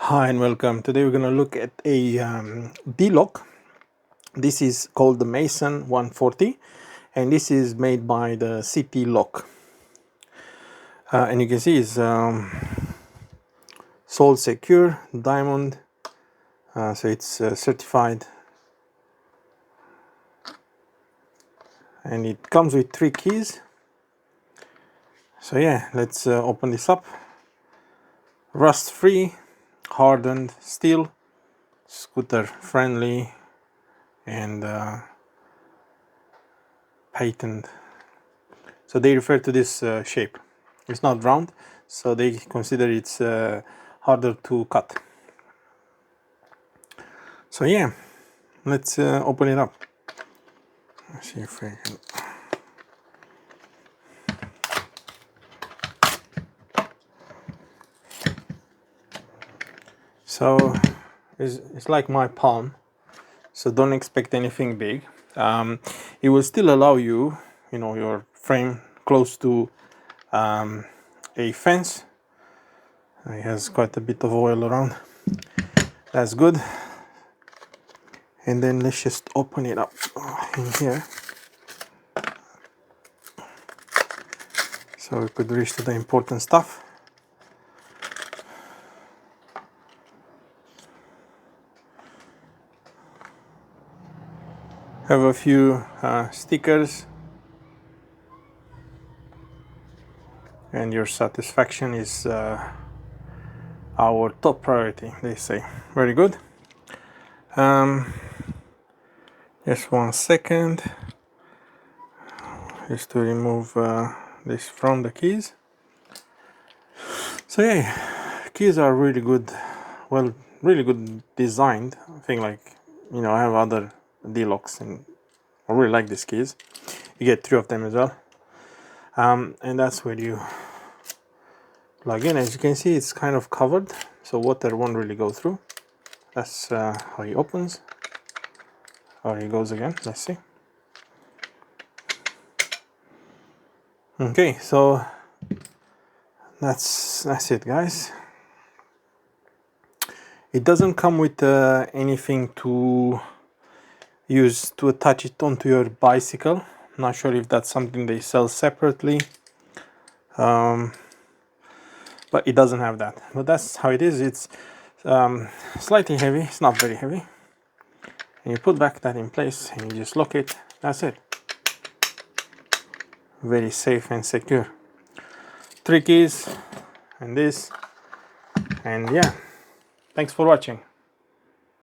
Hi and welcome. Today we're going to look at a D-lock. This is called the Mason 140 and this is made by the SeatyLock. And you can see it's Soul Secure Diamond, so it's certified, and it comes with 3 keys. So yeah, let's open this up. Rust free, hardened steel, scooter friendly, and patent. So they refer to this shape. It's not round, so they consider it's harder to cut. So yeah, let's open it up. Let's see if I can. So it's like my palm, so don't expect anything big. It will still allow you, your frame close to a fence. It has quite a bit of oil around. That's good. And then let's just open it up in here, so we could reach to the important stuff. Have a few stickers, and your satisfaction is our top priority, they say. Very good. Just 1 second, just to remove this from the keys. So yeah, keys are really good, well, really good designed. I think, like, I have other D-locks and I really like these keys. You get 3 of them as well, and that's where you plug in. As you can see, it's kind of covered, so water won't really go through. That's how he opens, or he goes again. Let's see. Okay, so that's it, guys. It doesn't come with anything to use to attach it onto your bicycle. I'm not sure if that's something they sell separately, but it doesn't have that. But that's how it is. It's slightly heavy. It's not very heavy. And you put back that in place and you just lock it. That's it. Very safe and secure. 3 keys and this, and yeah, thanks for watching.